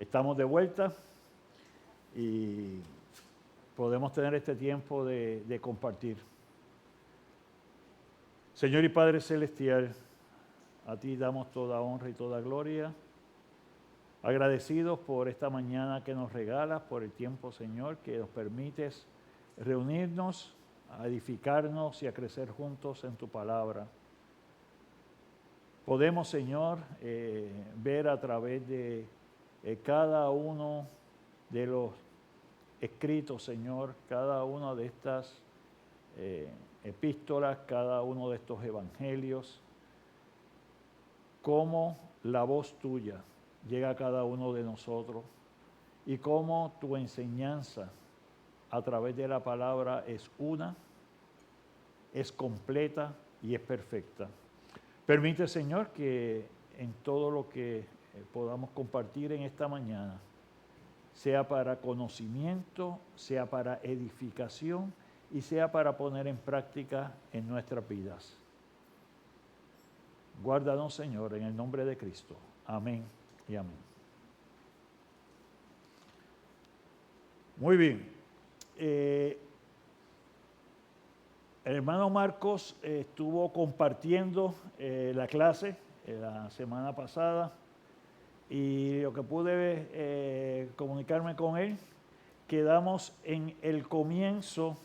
Estamos de vuelta y podemos tener este tiempo de compartir. Señor y Padre Celestial, a ti damos toda honra y toda gloria. Agradecidos por esta mañana que nos regalas, por el tiempo, Señor, que nos permites reunirnos, a edificarnos y a crecer juntos en tu palabra. Podemos, Señor, ver a través de cada uno de los escritos, Señor, cada una de estas epístolas, cada uno de estos evangelios, cómo la voz tuya llega a cada uno de nosotros y cómo tu enseñanza a través de la palabra es una, es completa y es perfecta. Permite, Señor, que en todo lo que podamos compartir en esta mañana, sea para conocimiento, sea para edificación y sea para poner en práctica en nuestras vidas. Guárdanos, Señor, en el nombre de Cristo. Amén y amén. Muy bien. El hermano Marcos estuvo compartiendo la clase la semana pasada y lo que pude comunicarme con él, quedamos en el comienzo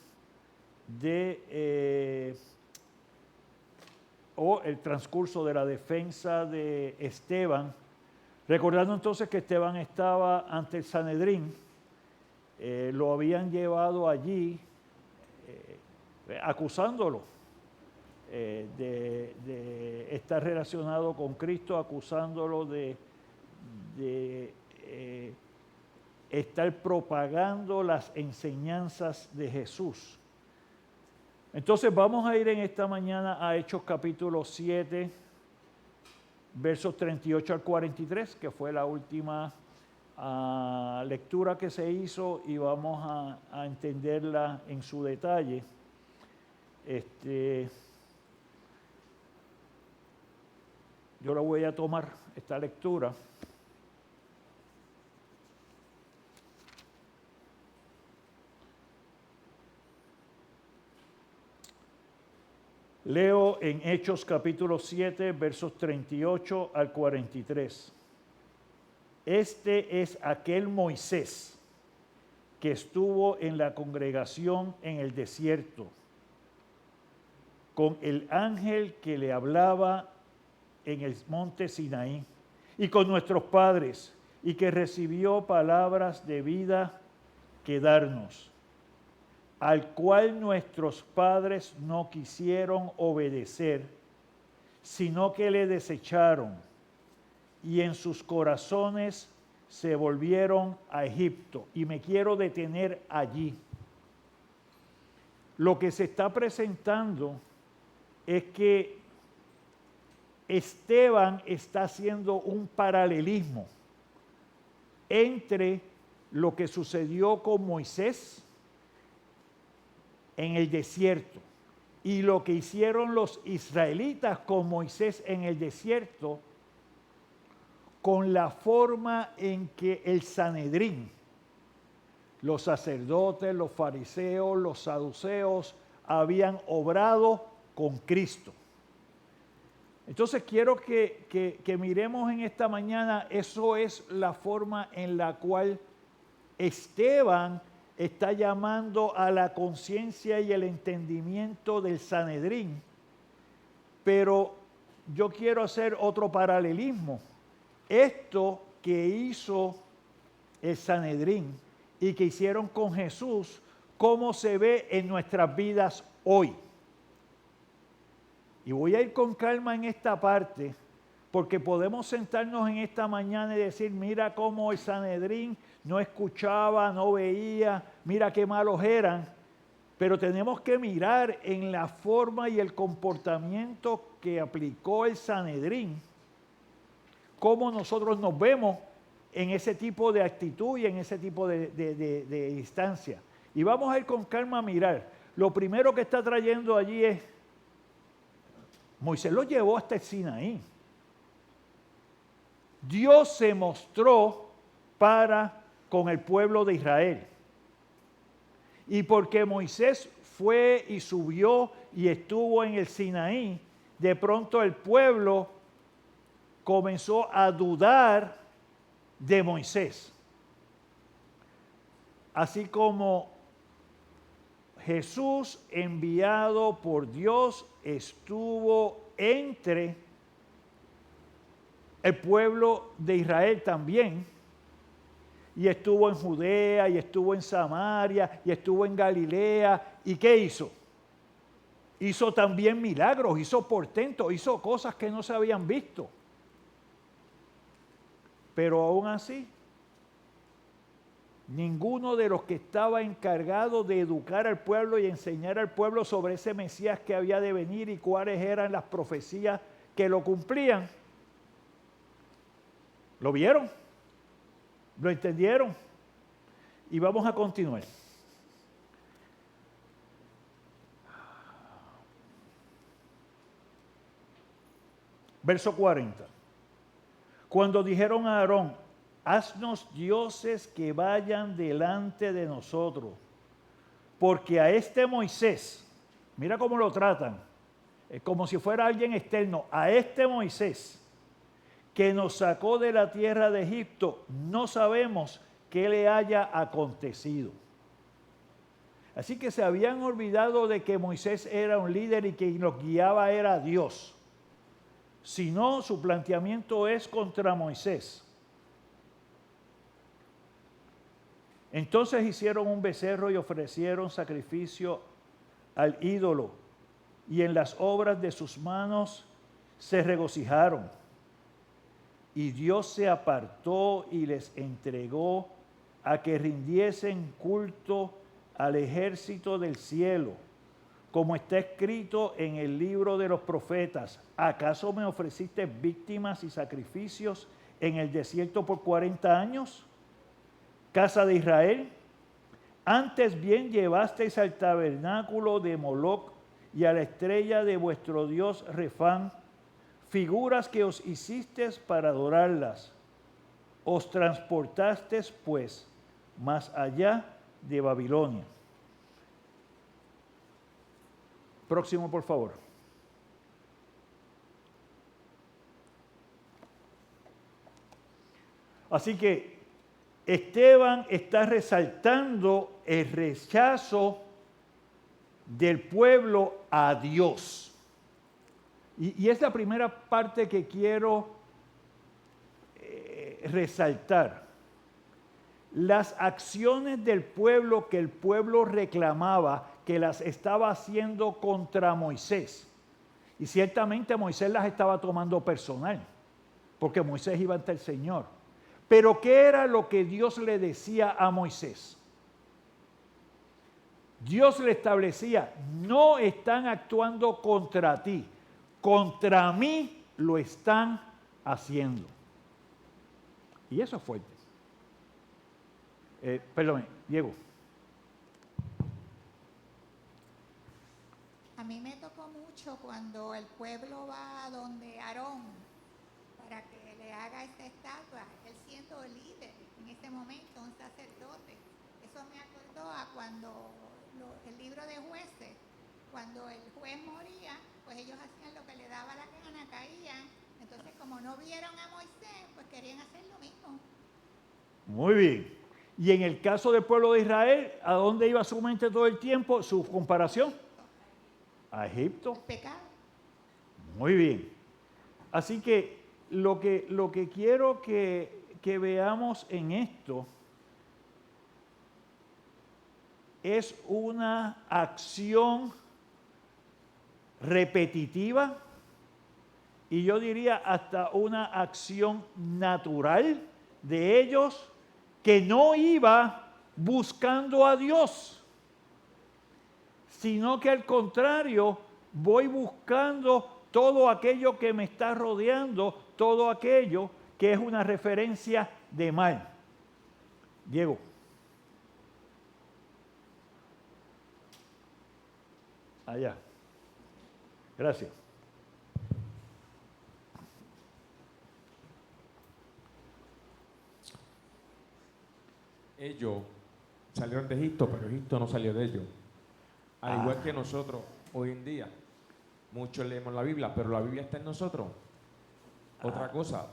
o el transcurso de la defensa de Esteban, recordando entonces que Esteban estaba ante el Sanedrín, lo habían llevado allí acusándolo de estar relacionado con Cristo, acusándolo de estar propagando las enseñanzas de Jesús. Entonces vamos a ir en esta mañana a Hechos capítulo 7, versos 38 al 43, que fue la última lectura que se hizo y vamos a entenderla en su detalle. Yo la voy a tomar, esta lectura. Leo en Hechos capítulo 7, versos 38 al 43. Este es aquel Moisés que estuvo en la congregación en el desierto, con el ángel que le hablaba en el monte Sinaí, y con nuestros padres, y que recibió palabras de vida que darnos, al cual nuestros padres no quisieron obedecer, sino que le desecharon, y en sus corazones se volvieron a Egipto. Y me quiero detener allí. Lo que se está presentando es que Esteban está haciendo un paralelismo entre lo que sucedió con Moisés en el desierto y lo que hicieron los israelitas con Moisés en el desierto, con la forma en que el Sanedrín, los sacerdotes, los fariseos, los saduceos, habían obrado con Cristo. Entonces quiero que miremos en esta mañana, eso es la forma en la cual Esteban está llamando a la conciencia y el entendimiento del Sanedrín, pero yo quiero hacer otro paralelismo. Esto que hizo el Sanedrín y que hicieron con Jesús, ¿cómo se ve en nuestras vidas hoy? Y voy a ir con calma en esta parte, porque podemos sentarnos en esta mañana y decir, mira cómo el Sanedrín no escuchaba, no veía, mira qué malos eran. Pero tenemos que mirar en la forma y el comportamiento que aplicó el Sanedrín, cómo nosotros nos vemos en ese tipo de actitud y en ese tipo de instancia. Y vamos a ir con calma a mirar. Lo primero que está trayendo allí es, Moisés lo llevó hasta el Sinaí. Dios se mostró para con el pueblo de Israel. Y porque Moisés fue y subió y estuvo en el Sinaí, de pronto el pueblo comenzó a dudar de Moisés. Así como Jesús, enviado por Dios, estuvo entre el pueblo de Israel también, y estuvo en Judea, y estuvo en Samaria, y estuvo en Galilea. ¿Y qué hizo? Hizo también milagros, hizo portentos, hizo cosas que no se habían visto. Pero aún así, ninguno de los que estaba encargado de educar al pueblo y enseñar al pueblo sobre ese Mesías que había de venir y cuáles eran las profecías que lo cumplían, lo vieron, lo entendieron. Y vamos a continuar. Verso 40. Cuando dijeron a Aarón, haznos dioses que vayan delante de nosotros, porque a este Moisés, mira cómo lo tratan, es como si fuera alguien externo, a este Moisés que nos sacó de la tierra de Egipto, no sabemos qué le haya acontecido. Así que se habían olvidado de que Moisés era un líder y quien los guiaba era Dios. Si no, su planteamiento es contra Moisés. Entonces hicieron un becerro y ofrecieron sacrificio al ídolo, y en las obras de sus manos se regocijaron. Y Dios se apartó y les entregó a que rindiesen culto al ejército del cielo, como está escrito en el libro de los profetas. ¿Acaso me ofreciste víctimas y sacrificios en el desierto por 40 años? Casa de Israel, antes bien llevasteis al tabernáculo de Moloc y a la estrella de vuestro dios Refán, figuras que os hicisteis para adorarlas. Os transportasteis, pues, más allá de Babilonia. Próximo, por favor. Así que Esteban está resaltando el rechazo del pueblo a Dios. Y es la primera parte que quiero resaltar. Las acciones del pueblo que el pueblo reclamaba, que las estaba haciendo contra Moisés. Y ciertamente Moisés las estaba tomando personal, porque Moisés iba ante el Señor. Pero ¿qué era lo que Dios le decía a Moisés? Dios le establecía, no están actuando contra ti, contra mí lo están haciendo. Y eso es fuerte. Perdón, Diego. A mí me tocó mucho cuando el pueblo va donde Aarón para que le haga esta estatua, él siendo líder en ese momento, un sacerdote. Eso me acordó a cuando el libro de Jueces, cuando el juez moría, pues ellos hacían lo que le daba la gana, caían. Entonces, como no vieron a Moisés, pues querían hacer lo mismo. Muy bien. Y en el caso del pueblo de Israel, ¿a dónde iba su mente todo el tiempo? Su comparación. A Egipto. El pecado. Muy bien. Así que lo que quiero que veamos en esto es una acción repetitiva y yo diría hasta una acción natural de ellos que no iba buscando a Dios, sino que al contrario, voy buscando todo aquello que me está rodeando, todo aquello que es una referencia de mal. Diego. Allá. Gracias. Ellos salieron de Egipto, pero Egipto no salió de ellos. Al igual que nosotros hoy en día, muchos leemos la Biblia, pero la Biblia está en nosotros. Otra cosa,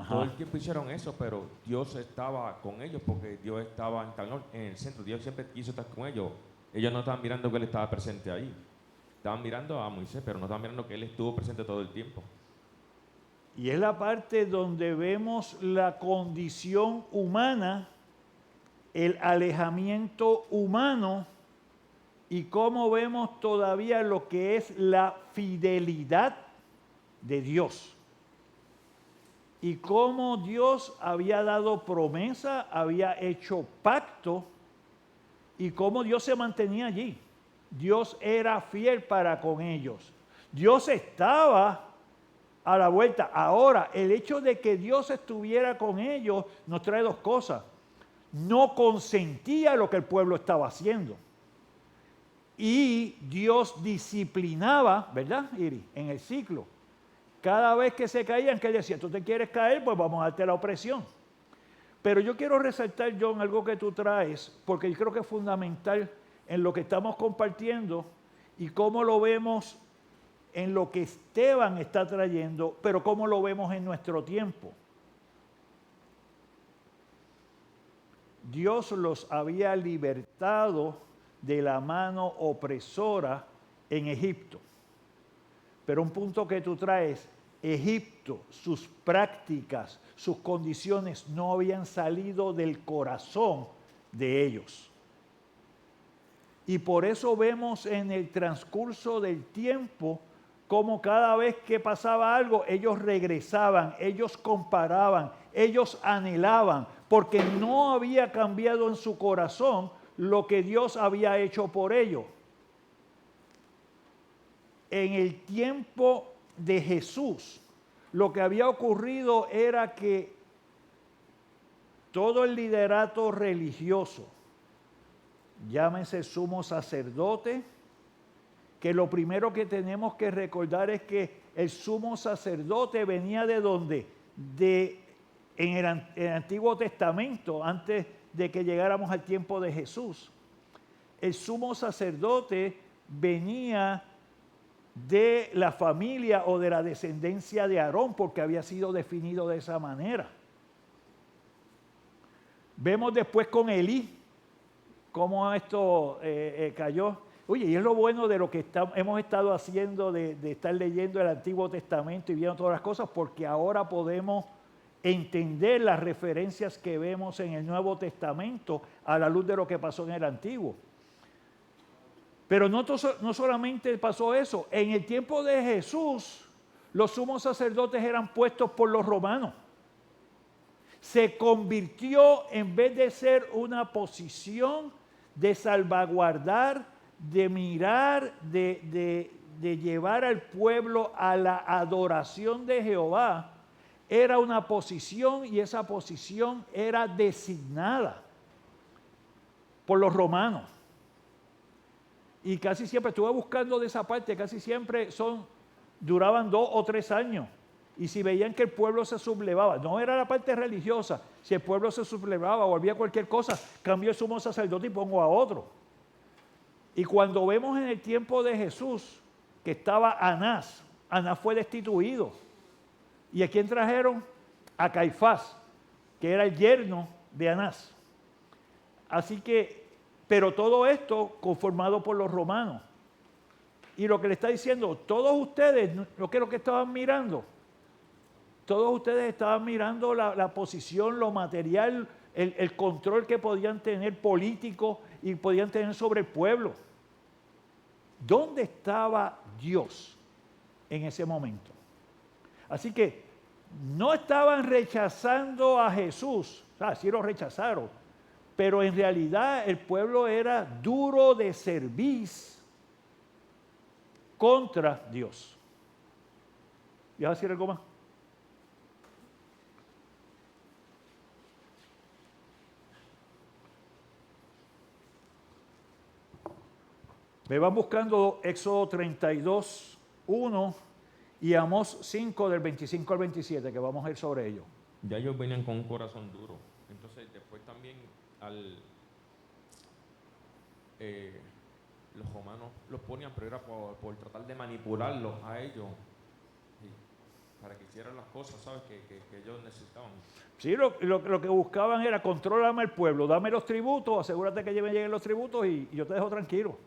todo el tiempo hicieron eso, pero Dios estaba con ellos porque Dios estaba en el centro. Dios siempre quiso estar con ellos. Ellos no estaban mirando que Él estaba presente ahí. Estaban mirando a Moisés, pero no estaban mirando que Él estuvo presente todo el tiempo. Y es la parte donde vemos la condición humana, el alejamiento humano y cómo vemos todavía lo que es la fidelidad de Dios. Y cómo Dios había dado promesa, había hecho pacto y cómo Dios se mantenía allí. Dios era fiel para con ellos. Dios estaba a la vuelta. Ahora, el hecho de que Dios estuviera con ellos nos trae dos cosas. No consentía lo que el pueblo estaba haciendo. Y Dios disciplinaba, ¿verdad, Iri? En el ciclo. Cada vez que se caían, que él decía, tú te quieres caer, pues vamos a darte la opresión. Pero yo quiero resaltar, John, algo que tú traes, porque yo creo que es fundamental en lo que estamos compartiendo y cómo lo vemos en lo que Esteban está trayendo, pero cómo lo vemos en nuestro tiempo. Dios los había libertado de la mano opresora en Egipto. Pero un punto que tú traes, Egipto, sus prácticas, sus condiciones no habían salido del corazón de ellos. Y por eso vemos en el transcurso del tiempo cómo cada vez que pasaba algo, ellos regresaban, ellos comparaban, ellos anhelaban, porque no había cambiado en su corazón lo que Dios había hecho por ellos. En el tiempo de Jesús, lo que había ocurrido era que todo el liderato religioso, llámese sumo sacerdote, que lo primero que tenemos que recordar es que el sumo sacerdote venía de ¿dónde? En el Antiguo Testamento, antes de que llegáramos al tiempo de Jesús. El sumo sacerdote venía de la familia o de la descendencia de Aarón, porque había sido definido de esa manera. Vemos después con Elí cómo esto cayó. Oye, y es lo bueno de lo que hemos estado haciendo, de estar leyendo el Antiguo Testamento y viendo todas las cosas, porque ahora podemos entender las referencias que vemos en el Nuevo Testamento a la luz de lo que pasó en el Antiguo. Pero no solamente pasó eso, en el tiempo de Jesús, los sumos sacerdotes eran puestos por los romanos. Se convirtió, en vez de ser una posición de salvaguardar, de mirar, de llevar al pueblo a la adoración de Jehová, era una posición y esa posición era designada por los romanos. Y casi siempre, estuve buscando de esa parte, casi siempre duraban 2 o 3 años. Y si veían que el pueblo se sublevaba, no era la parte religiosa, si el pueblo se sublevaba o volvía cualquier cosa, cambió el sumo sacerdote y pongo a otro. Y cuando vemos en el tiempo de Jesús que estaba Anás fue destituido. ¿Y a quién trajeron? A Caifás, que era el yerno de Anás. Así que, pero todo esto conformado por los romanos. Y lo que le está diciendo, todos ustedes, lo que estaban mirando, todos ustedes estaban mirando la posición, lo material, el control que podían tener político y podían tener sobre el pueblo. ¿Dónde estaba Dios en ese momento? Así que no estaban rechazando a Jesús, o sea, sí lo rechazaron, pero en realidad el pueblo era duro de cerviz contra Dios. ¿Y vas a decir algo más? Me van buscando Éxodo 32, 1 y Amós 5 del 25 al 27, que vamos a ir sobre ello. Ya ellos venían con un corazón duro. Entonces después también los romanos los ponían, pero era por tratar de manipularlos a ellos para que hicieran las cosas, ¿sabes? Que ellos necesitaban. Sí, lo que buscaban era contrólame el pueblo, dame los tributos, asegúrate que me lleguen los tributos y yo te dejo tranquilo.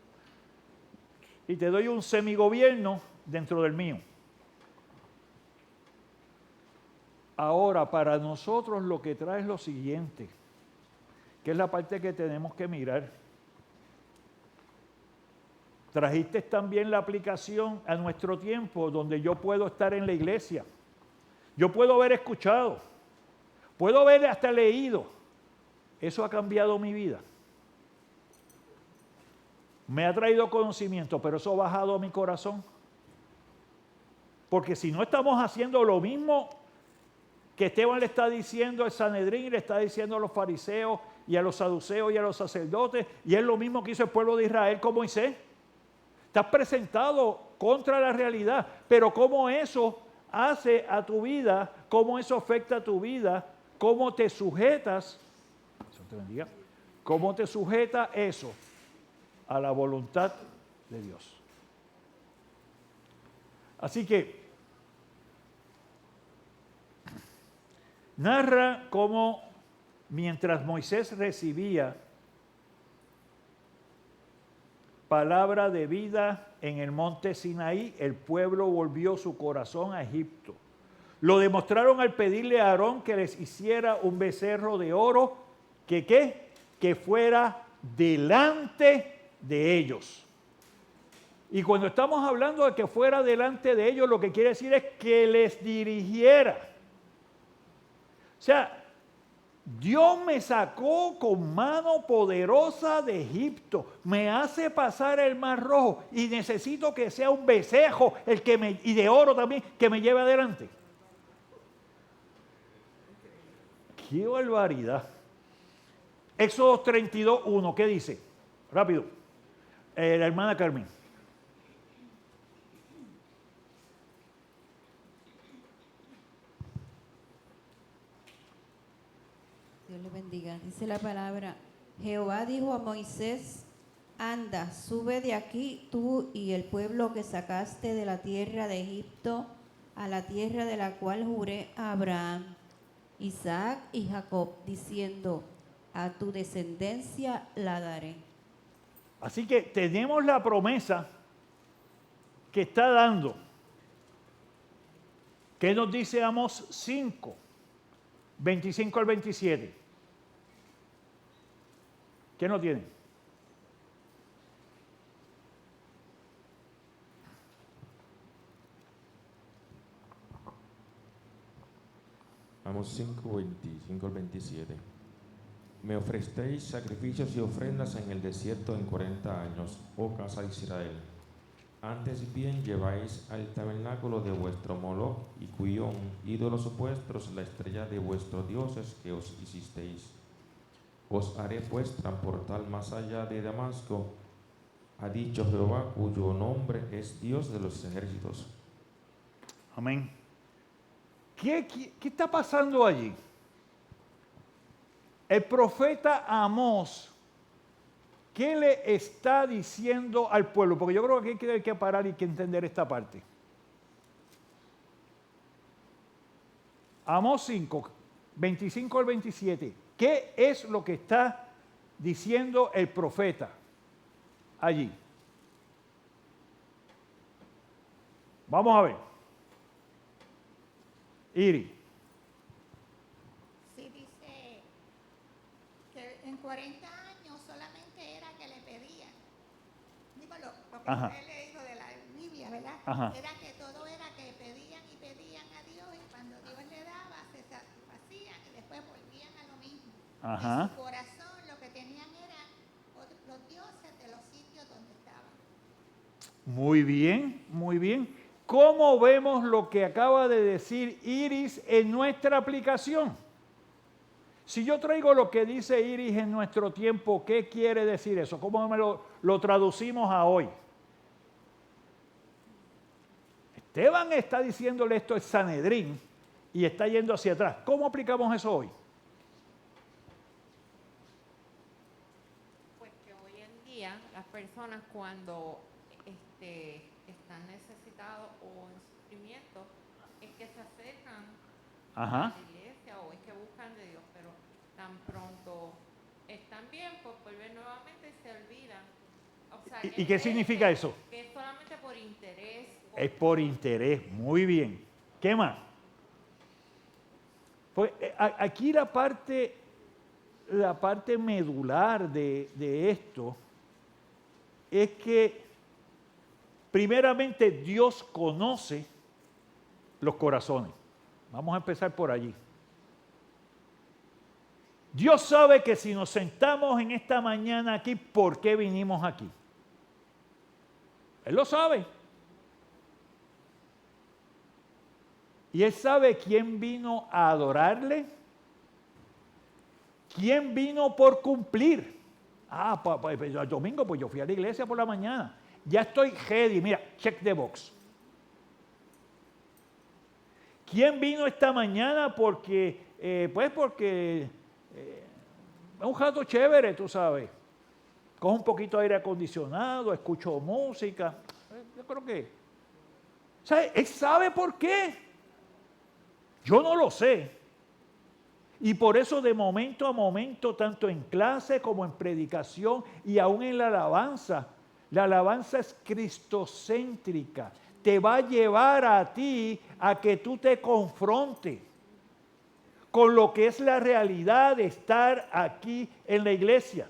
Y te doy un semigobierno dentro del mío. Ahora, para nosotros lo que trae es lo siguiente, que es la parte que tenemos que mirar. Trajiste también la aplicación a nuestro tiempo, donde yo puedo estar en la iglesia. Yo puedo haber escuchado, puedo haber hasta leído. Eso ha cambiado mi vida. Me ha traído conocimiento, pero eso ha bajado a mi corazón. Porque si no estamos haciendo lo mismo que Esteban le está diciendo al Sanedrín, le está diciendo a los fariseos y a los saduceos y a los sacerdotes, y es lo mismo que hizo el pueblo de Israel con Moisés. Estás presentado contra la realidad, pero cómo eso hace a tu vida, cómo eso afecta a tu vida, cómo te sujetas, Dios te bendiga, cómo te sujeta eso a la voluntad de Dios. Así que narra cómo mientras Moisés recibía palabra de vida en el monte Sinaí, el pueblo volvió su corazón a Egipto. Lo demostraron al pedirle a Aarón que les hiciera un becerro de oro que fuera delante de ellos. Y cuando estamos hablando de que fuera delante de ellos, lo que quiere decir es que les dirigiera. O sea, Dios me sacó con mano poderosa de Egipto, me hace pasar el Mar Rojo y necesito que sea un becerro y de oro también que me lleve adelante. ¡Qué barbaridad! Éxodo 32:1, ¿qué dice? Rápido. La hermana Carmen. Dios le bendiga. Dice la palabra, Jehová dijo a Moisés, anda, sube de aquí tú y el pueblo que sacaste de la tierra de Egipto a la tierra de la cual juré a Abraham, Isaac y Jacob, diciendo, a tu descendencia la daré. Así que tenemos la promesa que está dando. ¿Qué nos dice Amós 5, 25 al 27? ¿Qué no tiene? Vamos 5, 25 al 27. Me ofreceréis sacrificios y ofrendas en el desierto en 40 años, oh casa de Israel. Antes bien lleváis al tabernáculo de vuestro Moloch y Cuyón, ídolos vuestros, la estrella de vuestros dioses que os hicisteis. Os haré pues transportar más allá de Damasco, ha dicho Jehová, cuyo nombre es Dios de los ejércitos. Amén. ¿Qué está pasando allí? El profeta Amós, ¿qué le está diciendo al pueblo? Porque yo creo que hay que parar y que entender esta parte. Amós 5, 25 al 27. ¿Qué es lo que está diciendo el profeta allí? Vamos a ver. Iri. Sí, dice que en 40 años solamente era que le pedían. Digo, lo que Ajá. he leído de la Biblia, ¿verdad? Ajá. Era que todo era que pedían y pedían a Dios y cuando Dios le daba se satisfacían y después volvían a lo mismo. Ajá. En su corazón lo que tenían eran los dioses de los sitios donde estaban. Muy bien, muy bien. ¿Cómo vemos lo que acaba de decir Iris en nuestra aplicación? Si yo traigo lo que dice Iris en nuestro tiempo, ¿qué quiere decir eso? ¿Cómo lo traducimos a hoy? Esteban está diciéndole esto al Sanedrín y está yendo hacia atrás. ¿Cómo aplicamos eso hoy? las personas cuando están necesitados o en sufrimiento es que se acercan Ajá. a la iglesia o es que buscan de Dios, pero tan pronto están bien, pues vuelven nuevamente y se olvidan. O sea, ¿Y qué significa eso? Que es solamente por interés. Es por interés, muy bien. ¿Qué más? Pues aquí la parte medular de esto es que primeramente Dios conoce los corazones. Vamos a empezar por allí. Dios sabe que si nos sentamos en esta mañana aquí, ¿por qué vinimos aquí? Él lo sabe. Y Él sabe quién vino a adorarle, quién vino por cumplir. El domingo pues yo fui a la iglesia por la mañana. Ya estoy ready, mira, check the box. ¿Quién vino esta mañana? Porque es un rato chévere, tú sabes. Cojo un poquito de aire acondicionado, escucho música. Yo creo que... ¿sabe? Él sabe por qué. Yo no lo sé. Y por eso de momento a momento, tanto en clase como en predicación y aún en la alabanza es cristocéntrica. Te va a llevar a ti a que tú te confrontes con lo que es la realidad de estar aquí en la iglesia.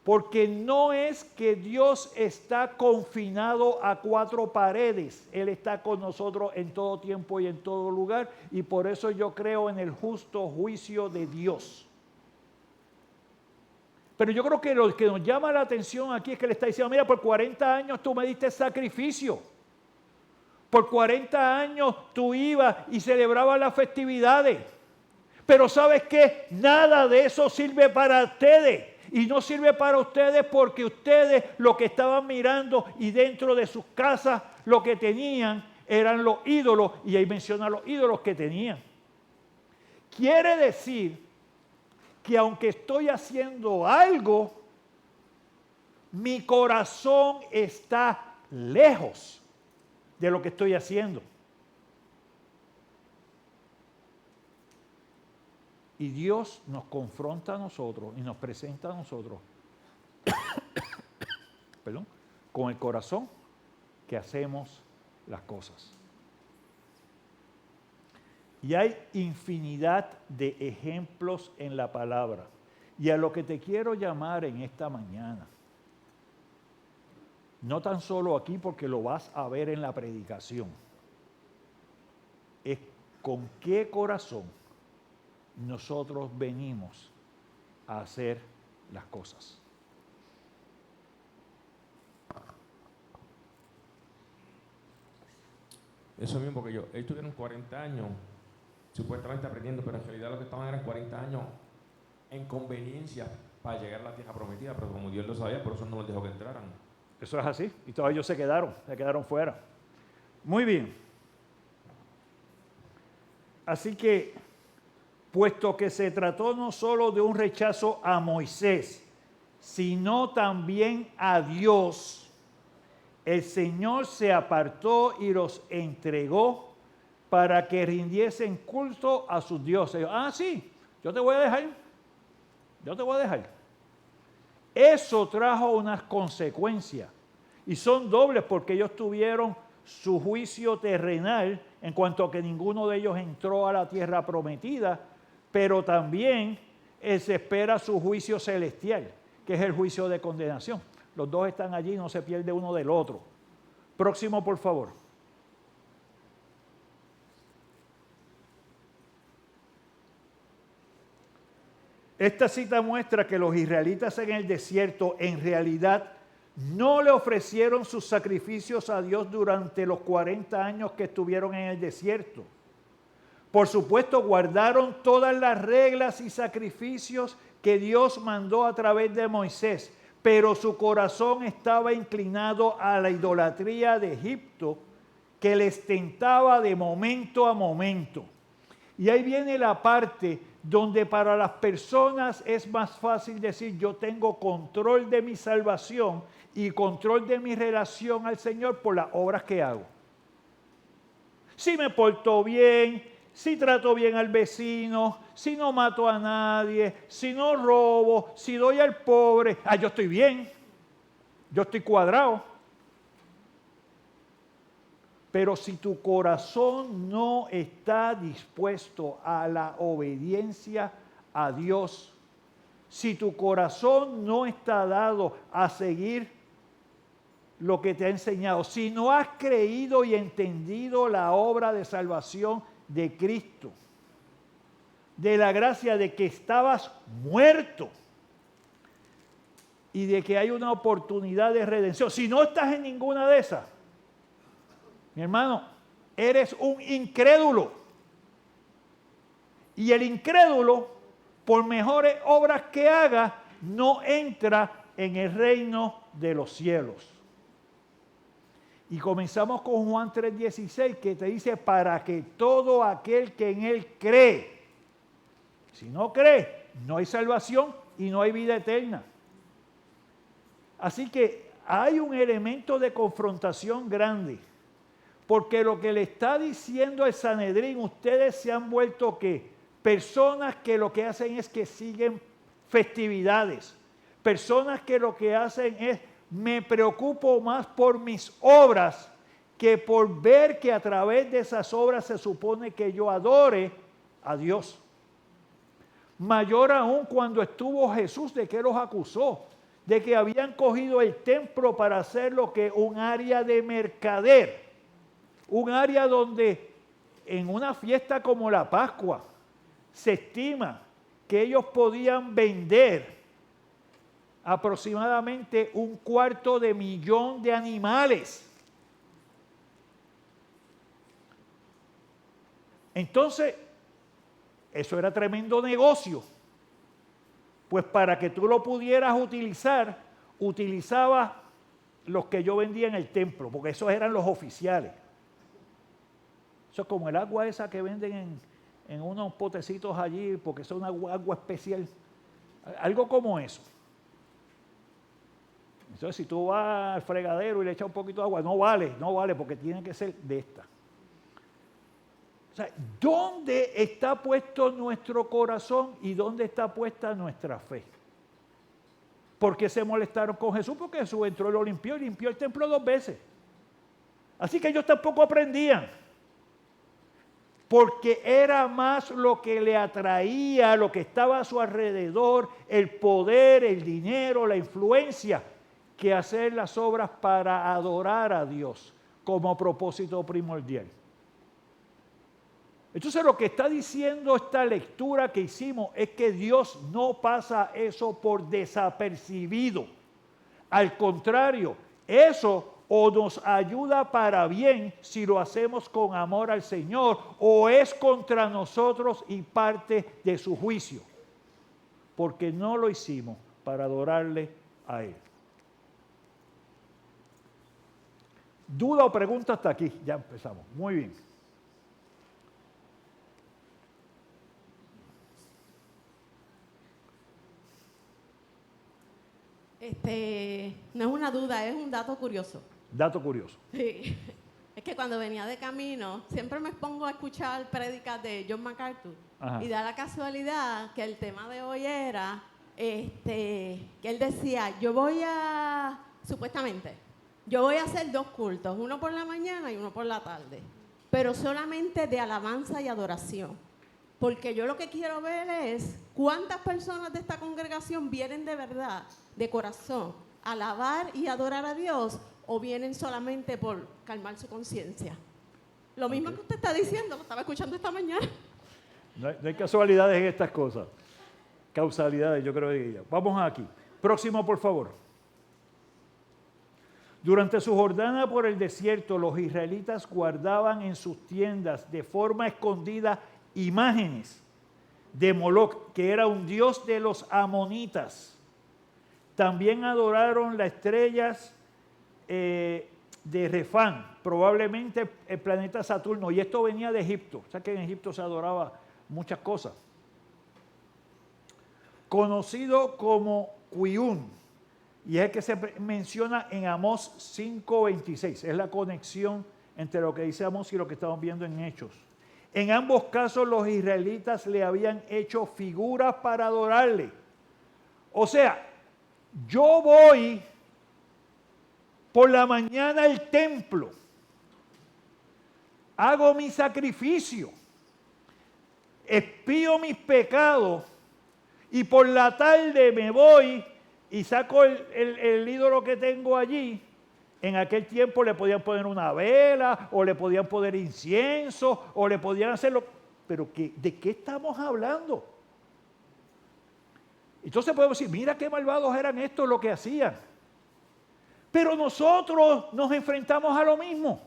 Porque no es que Dios está confinado a cuatro paredes. Él está con nosotros en todo tiempo y en todo lugar. Y por eso yo creo en el justo juicio de Dios. Pero yo creo que lo que nos llama la atención aquí es que le está diciendo, mira, por 40 años tú me diste sacrificio. Por 40 años tú ibas y celebrabas las festividades. Pero ¿sabes qué? Nada de eso sirve para ustedes. Y no sirve para ustedes porque ustedes lo que estaban mirando y dentro de sus casas lo que tenían eran los ídolos. Y ahí menciona los ídolos que tenían. Quiere decir que aunque estoy haciendo algo, mi corazón está lejos de lo que estoy haciendo. Y Dios nos confronta a nosotros y nos presenta a nosotros con el corazón que hacemos las cosas. Y hay infinidad de ejemplos en la palabra. Y a lo que te quiero llamar en esta mañana, no tan solo aquí porque lo vas a ver en la predicación, es con qué corazón nosotros venimos a hacer las cosas. Eso mismo que yo. Ellos tuvieron 40 años supuestamente aprendiendo, pero en realidad lo que estaban eran 40 años en conveniencia para llegar a la tierra prometida, pero como Dios lo sabía, por eso no los dejó que entraran. Eso es así, y todos ellos se quedaron fuera. Muy bien. Así que, puesto que se trató no solo de un rechazo a Moisés, sino también a Dios, el Señor se apartó y los entregó para que rindiesen culto a sus dioses. Sí, yo te voy a dejar. Eso trajo unas consecuencias y son dobles porque ellos tuvieron su juicio terrenal en cuanto a que ninguno de ellos entró a la tierra prometida, pero también se espera su juicio celestial, que es el juicio de condenación. Los dos están allí, no se pierde uno del otro. Próximo, por favor. Esta cita muestra que los israelitas en el desierto en realidad no le ofrecieron sus sacrificios a Dios durante los 40 años que estuvieron en el desierto. Por supuesto, guardaron todas las reglas y sacrificios que Dios mandó a través de Moisés, pero su corazón estaba inclinado a la idolatría de Egipto que les tentaba de momento a momento. Y ahí viene la parte donde para las personas es más fácil decir yo tengo control de mi salvación y control de mi relación al Señor por las obras que hago. Si me porto bien, si trato bien al vecino, si no mato a nadie, si no robo, si doy al pobre, yo estoy bien, yo estoy cuadrado. Pero si tu corazón no está dispuesto a la obediencia a Dios, si tu corazón no está dado a seguir lo que te ha enseñado, si no has creído y entendido la obra de salvación de Cristo, de la gracia de que estabas muerto y de que hay una oportunidad de redención, si no estás en ninguna de esas, mi hermano, eres un incrédulo. Y el incrédulo, por mejores obras que haga, no entra en el reino de los cielos. Y comenzamos con Juan 3:16, que te dice, para que todo aquel que en él cree, si no cree, no hay salvación y no hay vida eterna. Así que hay un elemento de confrontación grande. Porque lo que le está diciendo el Sanedrín, ustedes se han vuelto ¿qué? Personas que lo que hacen es que siguen festividades. Personas que lo que hacen es, me preocupo más por mis obras que por ver que a través de esas obras se supone que yo adore a Dios. Mayor aún cuando estuvo Jesús, ¿de qué los acusó? De que habían cogido el templo para hacerlo que un área de mercader. Un área donde en una fiesta como la Pascua se estima que ellos podían vender aproximadamente 250,000 de animales. Entonces, eso era tremendo negocio. Pues para que tú lo pudieras utilizar, utilizabas los que yo vendía en el templo, porque esos eran los oficiales. Eso es como el agua esa que venden en unos potecitos allí, porque es una agua especial. Algo como eso. Entonces, si tú vas al fregadero y le echas un poquito de agua, no vale, porque tiene que ser de esta. O sea, ¿dónde está puesto nuestro corazón y dónde está puesta nuestra fe? ¿Por qué se molestaron con Jesús? Porque Jesús entró y lo limpió el templo 2 veces. Así que ellos tampoco aprendían. Porque era más lo que le atraía, lo que estaba a su alrededor, el poder, el dinero, la influencia, que hacer las obras para adorar a Dios como propósito primordial. Entonces lo que está diciendo esta lectura que hicimos es que Dios no pasa eso por desapercibido. Al contrario, eso o nos ayuda para bien si lo hacemos con amor al Señor, o es contra nosotros y parte de su juicio, porque no lo hicimos para adorarle a Él. ¿Duda o pregunta hasta aquí? Ya empezamos. Muy bien. No es una duda, es un dato curioso. Dato curioso. Sí. Es que cuando venía de camino, siempre me pongo a escuchar prédicas de John MacArthur. Ajá. Y da la casualidad que el tema de hoy era que él decía, supuestamente, yo voy a hacer 2 cultos, uno por la mañana y uno por la tarde, pero solamente de alabanza y adoración. Porque yo lo que quiero ver es cuántas personas de esta congregación vienen de verdad, de corazón, a alabar y adorar a Dios, o vienen solamente por calmar su conciencia. Lo mismo que usted está diciendo, lo estaba escuchando esta mañana. No hay casualidades en estas cosas. Causalidades, yo creo que vamos aquí. Próximo, por favor. Durante su jornada por el desierto, los israelitas guardaban en sus tiendas de forma escondida imágenes de Moloc, que era un dios de los amonitas. También adoraron las estrellas de Refán, probablemente el planeta Saturno, y esto venía de Egipto. O sea que en Egipto se adoraba muchas cosas. conocido como Quiún, y es el que se menciona en Amós 5:26. Es la conexión entre lo que dice Amós y lo que estamos viendo en Hechos. En ambos casos los israelitas le habían hecho figuras para adorarle. O sea, yo voy por la mañana al templo, hago mi sacrificio, expío mis pecados y por la tarde me voy y saco el ídolo que tengo allí. En aquel tiempo le podían poner una vela o le podían poner incienso o le podían hacerlo. Pero ¿de qué estamos hablando? Entonces podemos decir, mira qué malvados eran estos lo que hacían. Pero nosotros nos enfrentamos a lo mismo.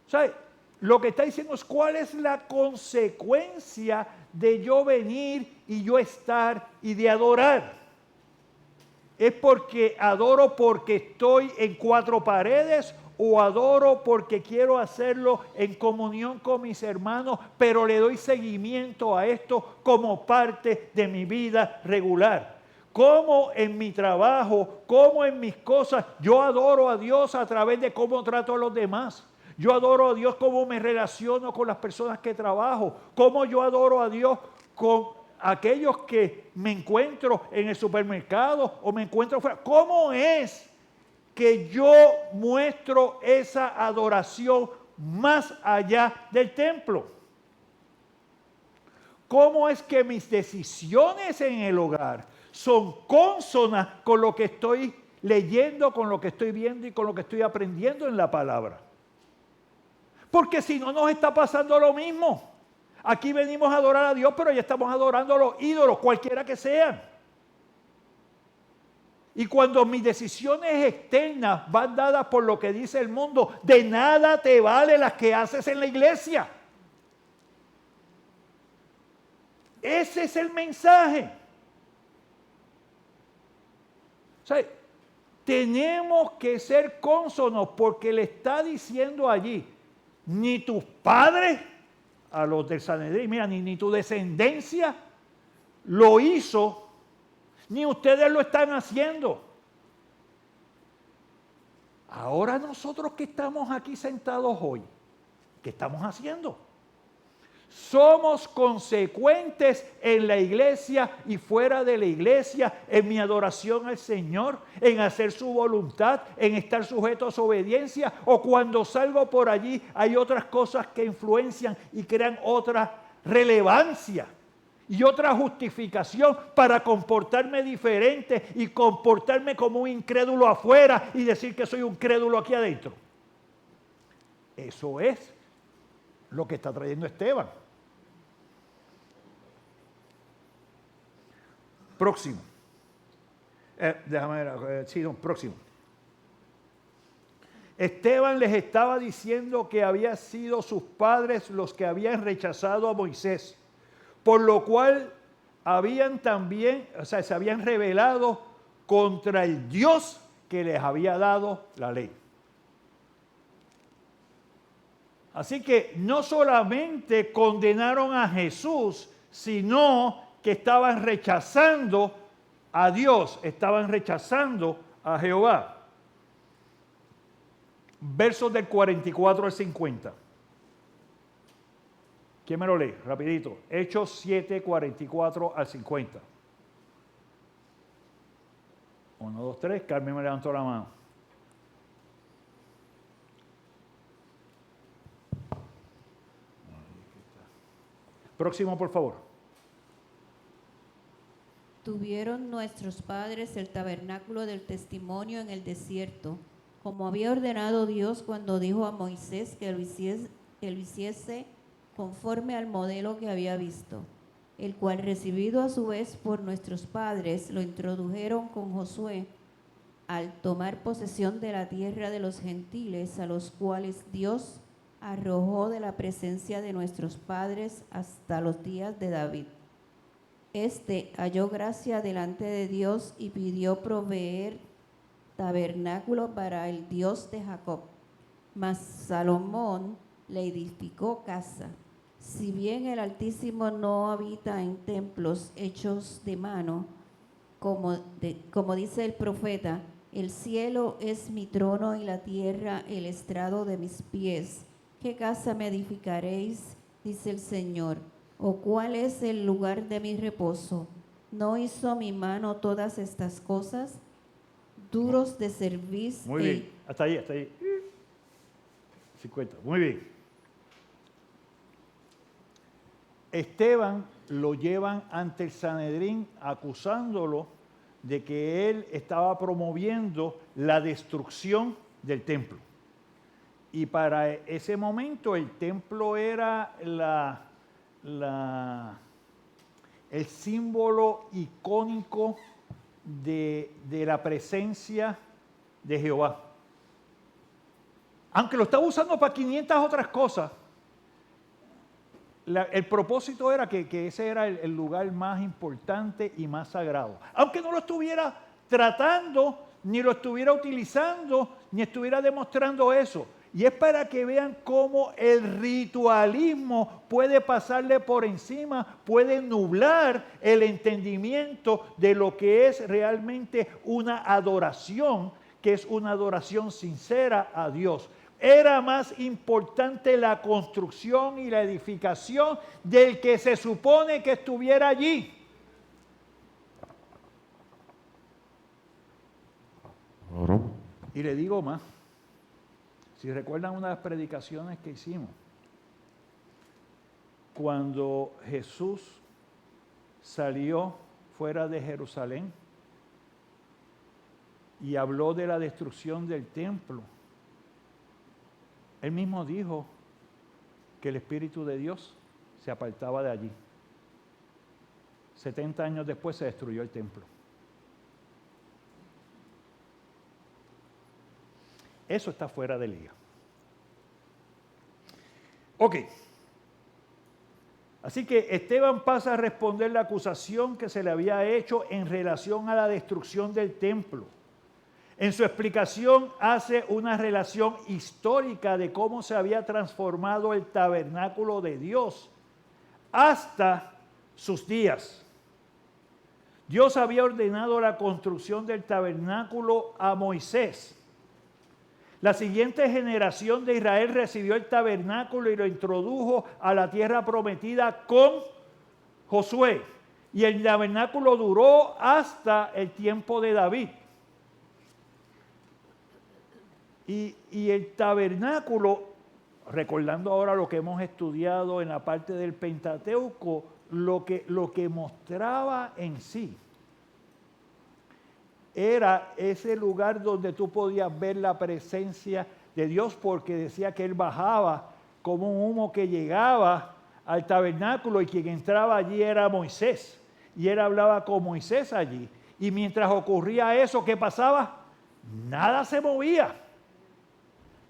¿Sabes? Lo que está diciendo es cuál es la consecuencia de yo venir y yo estar y de adorar. ¿Es porque adoro porque estoy en cuatro paredes o adoro porque quiero hacerlo en comunión con mis hermanos, pero le doy seguimiento a esto como parte de mi vida regular? Como en mi trabajo, como en mis cosas, yo adoro a Dios a través de cómo trato a los demás. Yo adoro a Dios cómo me relaciono con las personas que trabajo, cómo yo adoro a Dios con aquellos que me encuentro en el supermercado o me encuentro fuera. ¿Cómo es que yo muestro esa adoración más allá del templo? ¿Cómo es que mis decisiones en el hogar son cónsonas con lo que estoy leyendo, con lo que estoy viendo y con lo que estoy aprendiendo en la palabra? Porque si no nos está pasando lo mismo. Aquí venimos a adorar a Dios, pero ya estamos adorando a los ídolos, cualquiera que sean. Y cuando mis decisiones externas van dadas por lo que dice el mundo, de nada te vale las que haces en la iglesia. Ese es el mensaje. O sea, tenemos que ser cónsonos porque le está diciendo allí, ni tus padres, a los del Sanedrín, mira, ni tu descendencia lo hizo, ni ustedes lo están haciendo. Ahora nosotros que estamos aquí sentados hoy, ¿qué estamos haciendo? Somos consecuentes en la iglesia y fuera de la iglesia, en mi adoración al Señor, en hacer su voluntad, en estar sujeto a su obediencia, o cuando salgo por allí hay otras cosas que influencian y crean otra relevancia y otra justificación para comportarme diferente y comportarme como un incrédulo afuera y decir que soy un crédulo aquí adentro. Eso es lo que está trayendo Esteban. Próximo. Próximo. Esteban les estaba diciendo que había sido sus padres los que habían rechazado a Moisés, por lo cual habían también, se habían rebelado contra el Dios que les había dado la ley. Así que no solamente condenaron a Jesús, sino que estaban rechazando a Dios, estaban rechazando a Jehová. Versos del 44 al 50. ¿Quién me lo lee? Rapidito. Hechos 7, 44 al 50. 1, 2, 3. Carmen me levantó la mano. Próximo, por favor. Tuvieron nuestros padres el tabernáculo del testimonio en el desierto, como había ordenado Dios cuando dijo a Moisés que lo hiciese conforme al modelo que había visto, el cual recibido a su vez por nuestros padres lo introdujeron con Josué al tomar posesión de la tierra de los gentiles, a los cuales Dios arrojó de la presencia de nuestros padres hasta los días de David. Este halló gracia delante de Dios y pidió proveer tabernáculo para el Dios de Jacob. Mas Salomón le edificó casa, Si bien el Altísimo no habita en templos hechos de mano, como dice el profeta, el cielo es mi trono y la tierra el estrado de mis pies. ¿Qué casa me edificaréis? Dice el Señor. ¿O cuál es el lugar de mi reposo? ¿No hizo mi mano todas estas cosas? Duros de servir. Muy bien, hasta ahí, hasta ahí. 50, muy bien. Esteban lo llevan ante el Sanedrín acusándolo de que él estaba promoviendo la destrucción del templo. Y para ese momento el templo era el símbolo icónico de la presencia de Jehová. Aunque lo estaba usando para 500 otras cosas, el propósito era que ese era el lugar más importante y más sagrado. Aunque no lo estuviera tratando, ni lo estuviera utilizando, ni estuviera demostrando eso. Y es para que vean cómo el ritualismo puede pasarle por encima, puede nublar el entendimiento de lo que es realmente una adoración, que es una adoración sincera a Dios. Era más importante la construcción y la edificación del que se supone que estuviera allí. Y le digo más. Si recuerdan una de las predicaciones que hicimos, cuando Jesús salió fuera de Jerusalén y habló de la destrucción del templo, él mismo dijo que el Espíritu de Dios se apartaba de allí. 70 años después se destruyó el templo. Eso está fuera de liga. Ok. Así que Esteban pasa a responder la acusación que se le había hecho en relación a la destrucción del templo. En su explicación hace una relación histórica de cómo se había transformado el tabernáculo de Dios hasta sus días. Dios había ordenado la construcción del tabernáculo a Moisés. La siguiente generación de Israel recibió el tabernáculo y lo introdujo a la tierra prometida con Josué. Y el tabernáculo duró hasta el tiempo de David. Y el tabernáculo, recordando ahora lo que hemos estudiado en la parte del Pentateuco, lo que mostraba en sí era ese lugar donde tú podías ver la presencia de Dios, porque decía que Él bajaba como un humo que llegaba al tabernáculo y quien entraba allí era Moisés. Y Él hablaba con Moisés allí. Y mientras ocurría eso, ¿qué pasaba? Nada se movía.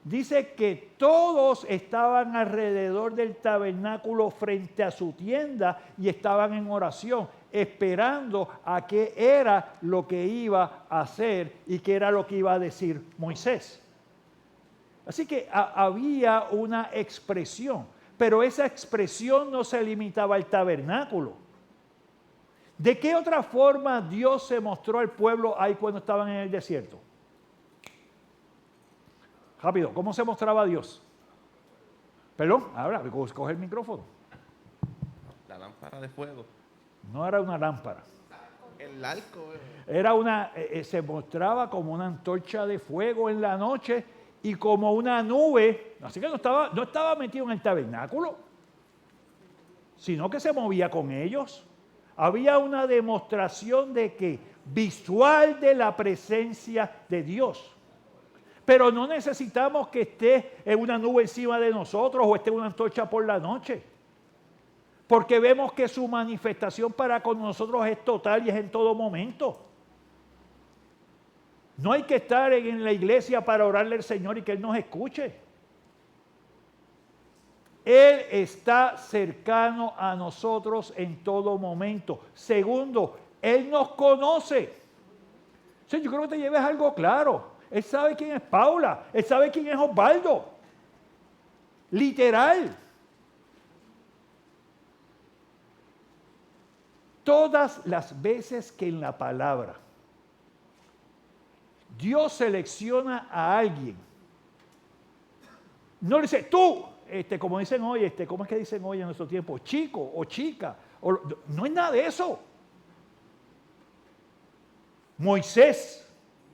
Dice que todos estaban alrededor del tabernáculo frente a su tienda y estaban en oración, esperando a qué era lo que iba a hacer y qué era lo que iba a decir Moisés. Así que había una expresión, pero esa expresión no se limitaba al tabernáculo. ¿De qué otra forma Dios se mostró al pueblo ahí cuando estaban en el desierto? Rápido, ¿cómo se mostraba Dios? Perdón, ahora, coge el micrófono. La lámpara de fuego. No era una lámpara. El arco. Era se mostraba como una antorcha de fuego en la noche y como una nube. Así que no estaba metido en el tabernáculo, sino que se movía con ellos. Había una demostración de que visual de la presencia de Dios. Pero no necesitamos que esté en una nube encima de nosotros o esté en una antorcha por la noche. Porque vemos que su manifestación para con nosotros es total y es en todo momento. No hay que estar en la iglesia para orarle al Señor y que Él nos escuche. Él está cercano a nosotros en todo momento. Segundo, Él nos conoce. O sea, yo creo que te lleves algo claro. Él sabe quién es Paula. Él sabe quién es Osvaldo. Literal. todas las veces que en la palabra Dios selecciona a alguien, no le dice, tú, como dicen hoy, ¿cómo es que dicen hoy en nuestro tiempo? Chico o chica. No es nada de eso. Moisés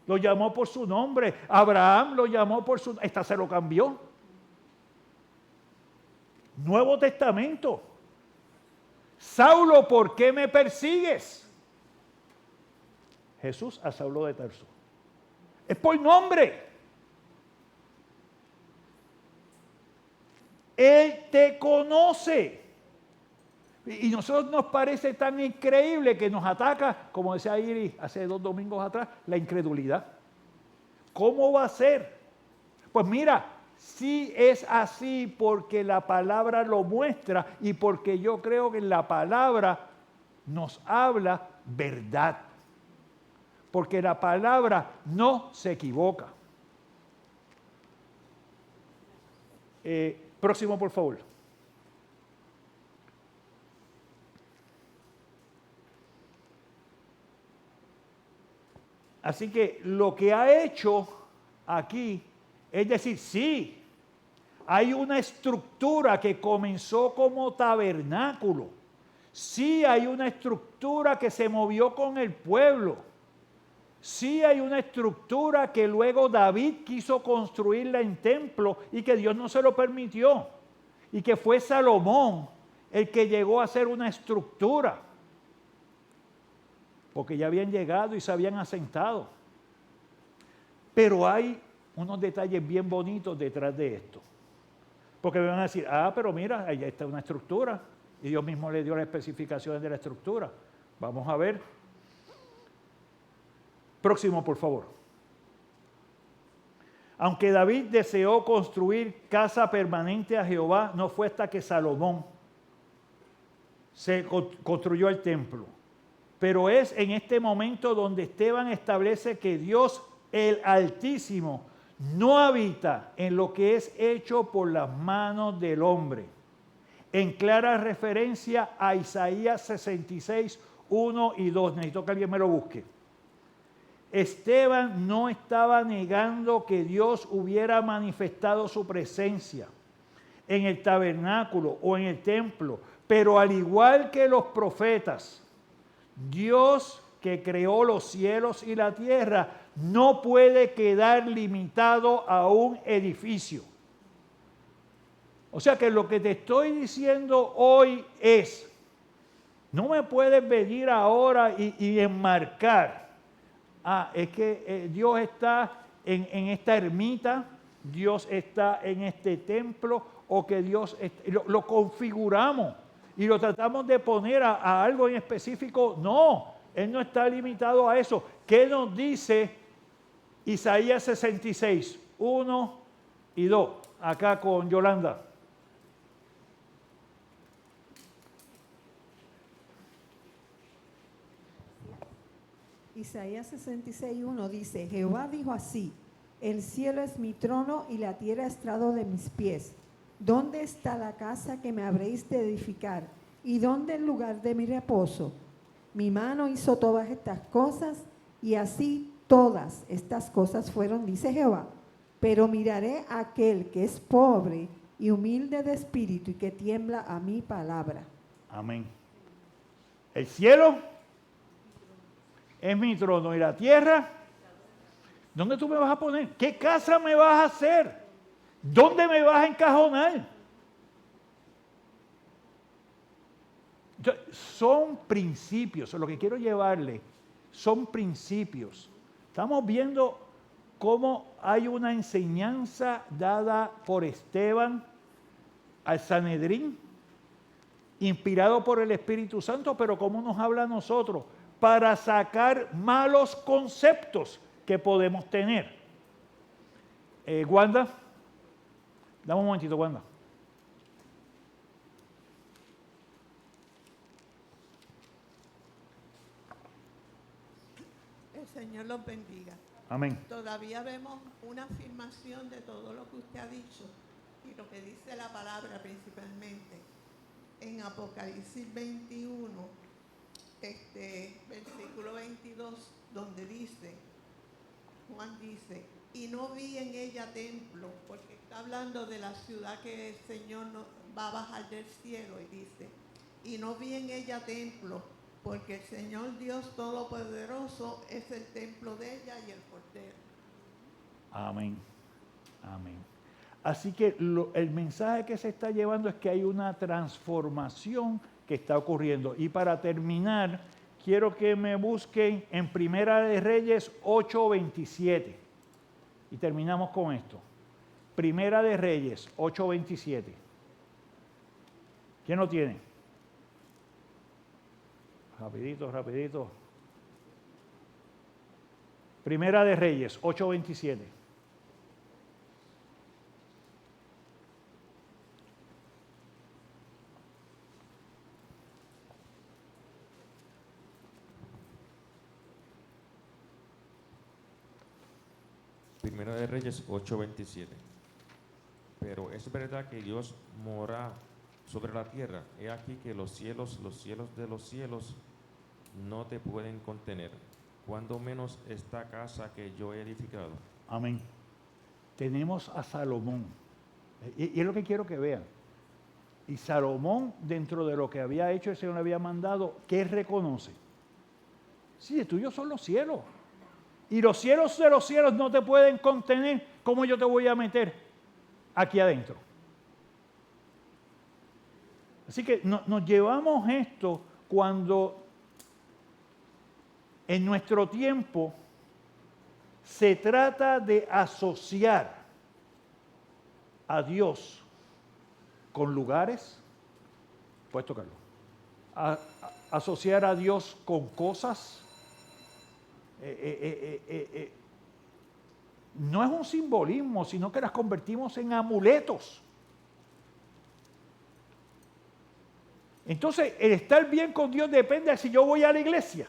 lo llamó por su nombre. Abraham lo llamó por su nombre. Esta se lo cambió. Nuevo Testamento. Saulo, ¿por qué me persigues? Jesús a Saulo de Tarso. Es por nombre. Él te conoce. Y a nosotros nos parece tan increíble que nos ataca, como decía Iris hace 2 domingos atrás, la incredulidad. ¿Cómo va a ser? Pues mira, sí es así porque la palabra lo muestra y porque yo creo que en la palabra nos habla verdad. Porque la palabra no se equivoca. Próximo, por favor. Así que lo que ha hecho aquí es decir, sí, hay una estructura que comenzó como tabernáculo. Sí hay una estructura que se movió con el pueblo. Sí hay una estructura que luego David quiso construirla en templo y que Dios no se lo permitió. Y que fue Salomón el que llegó a hacer una estructura. Porque ya habían llegado y se habían asentado. Pero hay unos detalles bien bonitos detrás de esto. Porque me van a decir, pero mira, ahí está una estructura. Y Dios mismo le dio las especificaciones de la estructura. Vamos a ver. Próximo, por favor. Aunque David deseó construir casa permanente a Jehová, no fue hasta que Salomón se construyó el templo. Pero es en este momento donde Esteban establece que Dios, el Altísimo, no habita en lo que es hecho por las manos del hombre. En clara referencia a Isaías 66, 1 y 2. Necesito que alguien me lo busque. Esteban no estaba negando que Dios hubiera manifestado su presencia en el tabernáculo o en el templo, pero al igual que los profetas, Dios que creó los cielos y la tierra no puede quedar limitado a un edificio. O sea que lo que te estoy diciendo hoy es, no me puedes venir ahora y enmarcar. Es que Dios está en esta ermita, Dios está en este templo, o que Dios lo configuramos y lo tratamos de poner a algo en específico. No, Él no está limitado a eso. ¿Qué nos dice Isaías 66, 1 y 2? Acá con Yolanda. Isaías 66:1 dice, Jehová dijo así, el cielo es mi trono y la tierra estrado de mis pies. ¿Dónde está la casa que me habréis de edificar? ¿Y dónde el lugar de mi reposo? Mi mano hizo todas estas cosas y así todas estas cosas fueron, dice Jehová. Pero miraré a aquel que es pobre y humilde de espíritu y que tiembla a mi palabra. Amén. El cielo es mi trono y la tierra, ¿dónde tú me vas a poner? ¿Qué casa me vas a hacer? ¿Dónde me vas a encajonar? Son principios, lo que quiero llevarle son principios. Estamos viendo cómo hay una enseñanza dada por Esteban al Sanedrín, inspirado por el Espíritu Santo, pero cómo nos habla a nosotros para sacar malos conceptos que podemos tener. Wanda, dame un momentito, Wanda. El Señor los bendiga. Amén. Todavía vemos una afirmación de todo lo que usted ha dicho y lo que dice la palabra principalmente. En Apocalipsis 21, versículo 22, donde dice, Juan dice, y no vi en ella templo, porque está hablando de la ciudad que el Señor va a bajar del cielo, y dice, y no vi en ella templo, porque el Señor Dios Todopoderoso es el templo de ella y el Cordero. Amén. Amén. Así que el mensaje que se está llevando es que hay una transformación que está ocurriendo. Y para terminar, quiero que me busquen en Primera de Reyes 8:27. Y terminamos con esto. Primera de Reyes 8:27. ¿Quién lo tiene? Rapidito, rapidito. Primera de Reyes 8:27. Primera de Reyes 8:27. Pero es verdad que Dios mora sobre la tierra. He aquí que los cielos de los cielos no te pueden contener, cuando menos esta casa que yo he edificado. Amén. Tenemos a Salomón. Y es lo que quiero que vean. Y Salomón, dentro de lo que había hecho, el Señor le había mandado, ¿qué reconoce? Sí, de tuyo son los cielos. Y los cielos de los cielos no te pueden contener. ¿Cómo yo te voy a meter aquí adentro? Así que nos llevamos esto cuando en nuestro tiempo se trata de asociar a Dios con lugares, puedes tocarlo, asociar a Dios con cosas. No es un simbolismo, sino que las convertimos en amuletos. Entonces, el estar bien con Dios depende de si yo voy a la iglesia.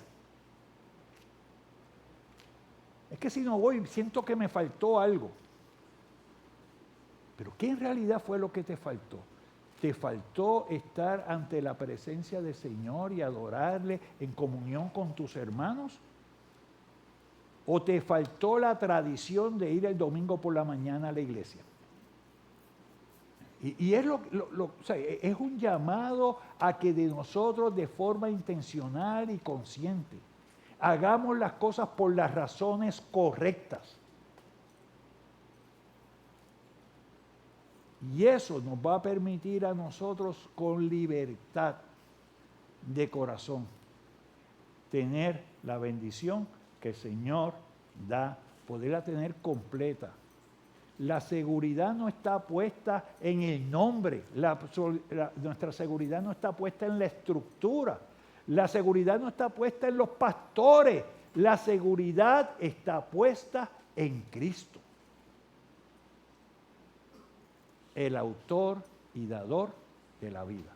Es que si no voy, siento que me faltó algo. Pero ¿qué en realidad fue lo que te faltó? ¿Te faltó estar ante la presencia del Señor y adorarle en comunión con tus hermanos? ¿O te faltó la tradición de ir el domingo por la mañana a la iglesia? Y es, o sea, es un llamado a que de nosotros de forma intencional y consciente hagamos las cosas por las razones correctas. Y eso nos va a permitir a nosotros con libertad de corazón tener la bendición que el Señor da, poderla tener completa. La seguridad no está puesta en el nombre, nuestra seguridad no está puesta en la estructura, la seguridad no está puesta en los pastores, la seguridad está puesta en Cristo, el autor y dador de la vida.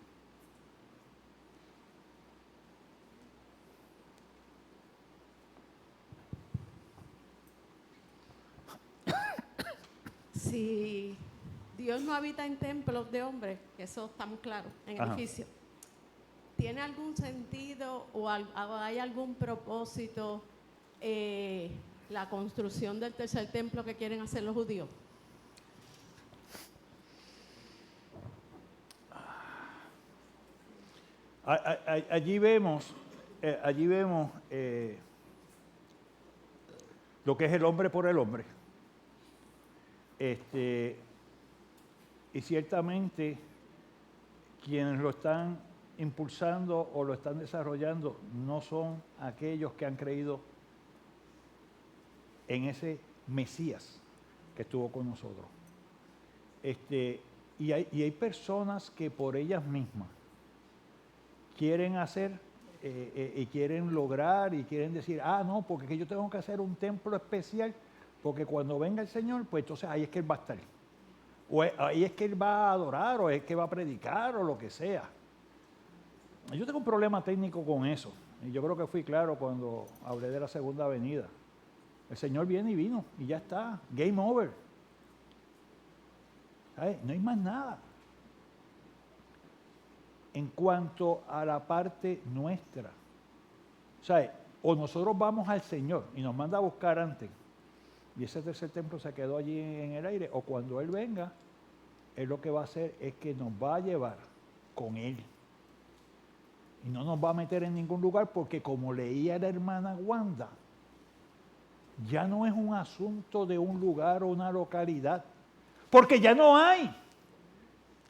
Si Dios no habita en templos de hombres, eso estamos claros, en edificios, ¿tiene algún sentido o hay algún propósito la construcción del tercer templo que quieren hacer los judíos? Allí vemos lo que es el hombre por el hombre. Y ciertamente quienes lo están impulsando o lo están desarrollando no son aquellos que han creído en ese Mesías que estuvo con nosotros. Y hay personas que por ellas mismas quieren hacer y quieren lograr y quieren decir, no, porque yo tengo que hacer un templo especial, porque cuando venga el Señor, pues entonces ahí es que Él va a estar. O ahí es que Él va a adorar, o es que va a predicar, o lo que sea. Yo tengo un problema técnico con eso. Y yo creo que fui claro cuando hablé de la segunda venida. El Señor viene y vino, y ya está. Game over. ¿Sabes? No hay más nada. En cuanto a la parte nuestra, O sea, o nosotros vamos al Señor y nos manda a buscar antes, y ese tercer templo se quedó allí en el aire, o cuando Él venga, Él lo que va a hacer es que nos va a llevar con Él. Y no nos va a meter en ningún lugar porque, como leía la hermana Wanda, ya no es un asunto de un lugar o una localidad, porque ya no hay.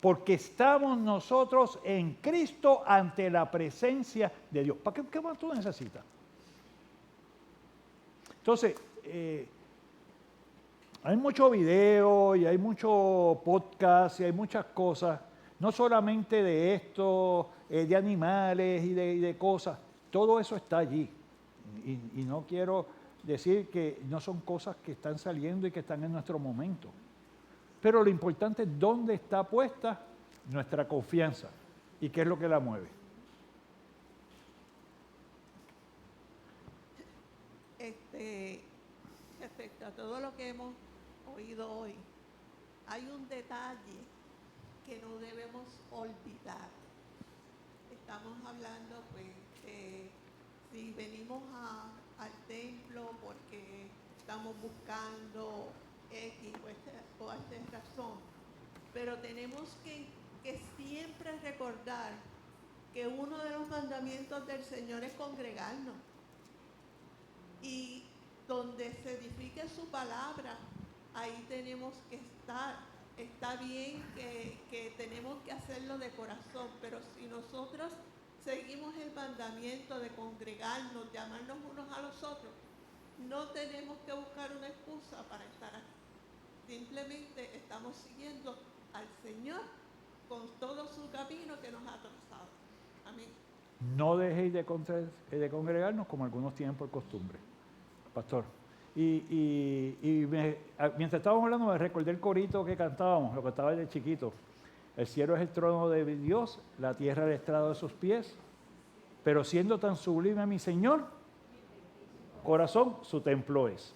Porque estamos nosotros en Cristo ante la presencia de Dios. ¿Para qué más tú necesitas? Entonces, hay mucho video y hay mucho podcast y hay muchas cosas, no solamente de esto, de animales y de cosas, todo eso está allí. Y no quiero decir que no son cosas que están saliendo y que están en nuestro momento. Pero lo importante es dónde está puesta nuestra confianza y qué es lo que la mueve. Respecto a todo lo que hemos oído hoy, hay un detalle que no debemos olvidar. Estamos hablando, pues, si venimos al templo porque estamos buscando X o esta razón, pero tenemos que siempre recordar que uno de los mandamientos del Señor es congregarnos. Y donde se edifique su palabra, ahí tenemos que estar. Está bien que tenemos que hacerlo de corazón, pero si nosotros seguimos el mandamiento de congregarnos, de amarnos unos a los otros, no tenemos que buscar una excusa para estar aquí. Simplemente estamos siguiendo al Señor con todo su camino que nos ha trazado. Amén. No dejéis de congregarnos como algunos tienen por costumbre, pastor. Mientras estábamos hablando me recordé el corito que cantábamos, lo que estaba de chiquito. El cielo es el trono de Dios, la tierra el estrado de sus pies, pero siendo tan sublime mi Señor, corazón su templo es.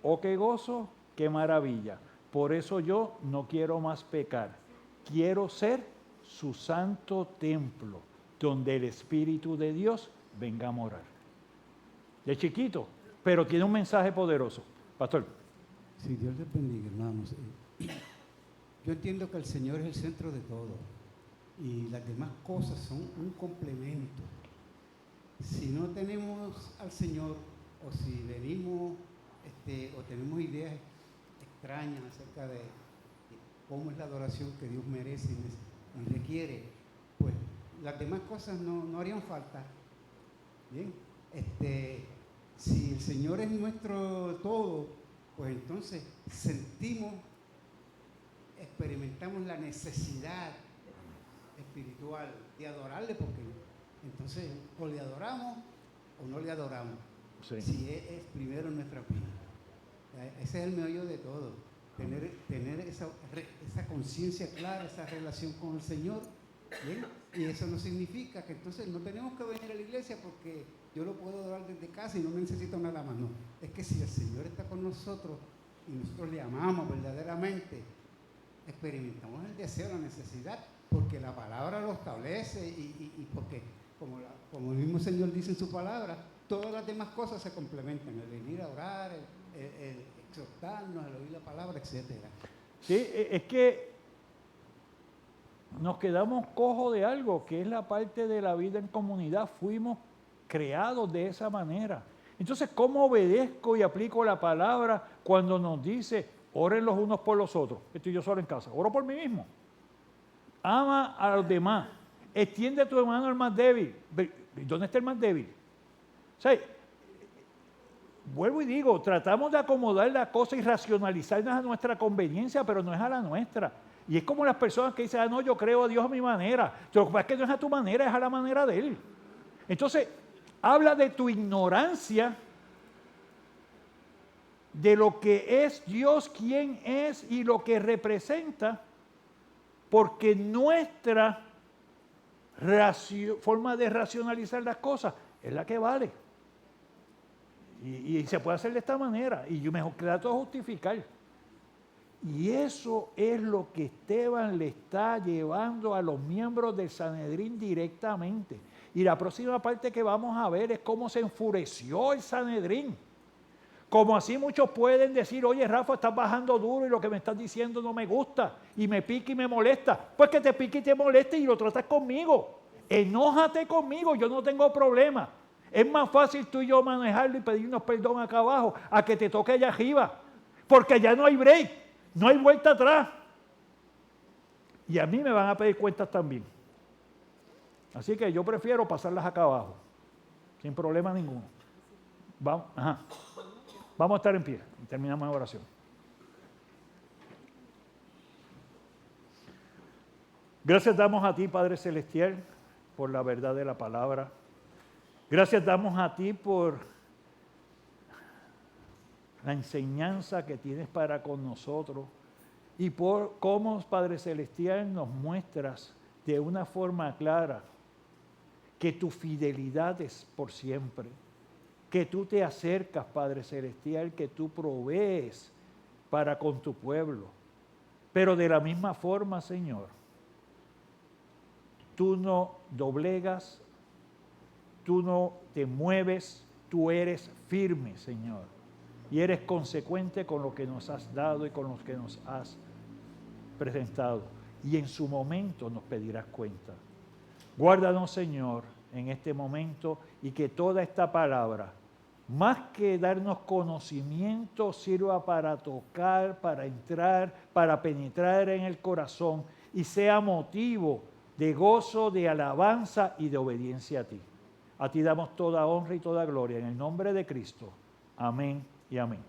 Oh, qué gozo, qué maravilla. Por eso yo no quiero más pecar. Quiero ser su santo templo, donde el Espíritu de Dios venga a morar. De chiquito, pero tiene un mensaje poderoso. Pastor. Sí, Dios les bendiga, hermanos. Yo entiendo que el Señor es el centro de todo y las demás cosas son un complemento. Si no tenemos al Señor o si venimos o tenemos ideas extrañas acerca de cómo es la adoración que Dios merece y requiere, pues las demás cosas no harían falta. Bien, si el Señor es nuestro todo, pues entonces experimentamos la necesidad espiritual de adorarle, porque entonces o le adoramos o no le adoramos. Sí. Si es primero en nuestra vida. Ese es el meollo de todo. Tener esa conciencia clara, esa relación con el Señor. ¿Bien? Y eso no significa que entonces no tenemos que venir a la iglesia porque yo lo puedo adorar desde casa y no necesito nada más. No, es que si el Señor está con nosotros y nosotros le amamos verdaderamente, experimentamos el deseo, la necesidad, porque la palabra lo establece y porque, como el mismo Señor dice en su palabra, todas las demás cosas se complementan, el venir a orar, el exhortarnos, el oír la palabra, etc. Sí, es que nos quedamos cojos de algo, que es la parte de la vida en comunidad. Fuimos creados de esa manera. Entonces, ¿cómo obedezco y aplico la palabra cuando nos dice, oren los unos por los otros? Estoy yo solo en casa, oro por mí mismo. Ama a los demás. Extiende a tu hermano al más débil. ¿Dónde está el más débil? O sea, vuelvo y digo, tratamos de acomodar la cosa y racionalizarnos a nuestra conveniencia, pero no es a la nuestra. Y es como las personas que dicen, no, yo creo a Dios a mi manera. Lo que pasa es que no es a tu manera, es a la manera de Él. Entonces, habla de tu ignorancia de lo que es Dios, quién es y lo que representa, porque nuestra forma de racionalizar las cosas es la que vale. Y se puede hacer de esta manera, y yo mejor trato de justificar. Y eso es lo que Esteban le está llevando a los miembros del Sanedrín directamente. Y la próxima parte que vamos a ver es cómo se enfureció el Sanedrín. Como así muchos pueden decir, oye Rafa, estás bajando duro y lo que me estás diciendo no me gusta y me pica y me molesta. Pues que te pique y te moleste y lo tratas conmigo. Enójate conmigo, yo no tengo problema. Es más fácil tú y yo manejarlo y pedirnos perdón acá abajo a que te toque allá arriba. Porque ya no hay break, no hay vuelta atrás. Y a mí me van a pedir cuentas también. Así que yo prefiero pasarlas acá abajo, sin problema ninguno. Vamos a estar en pie y terminamos en oración. Gracias damos a ti, Padre Celestial, por la verdad de la palabra. Gracias damos a ti por la enseñanza que tienes para con nosotros y por cómo, Padre Celestial, nos muestras de una forma clara que tu fidelidad es por siempre, que tú te acercas, Padre Celestial, que tú provees para con tu pueblo. Pero de la misma forma, Señor, tú no doblegas, tú no te mueves, tú eres firme, Señor. Y eres consecuente con lo que nos has dado y con lo que nos has presentado. Y en su momento nos pedirás cuenta. Guárdanos, Señor, en este momento y que toda esta palabra, más que darnos conocimiento, sirva para tocar, para entrar, para penetrar en el corazón y sea motivo de gozo, de alabanza y de obediencia a ti. A ti damos toda honra y toda gloria en el nombre de Cristo. Amén y amén.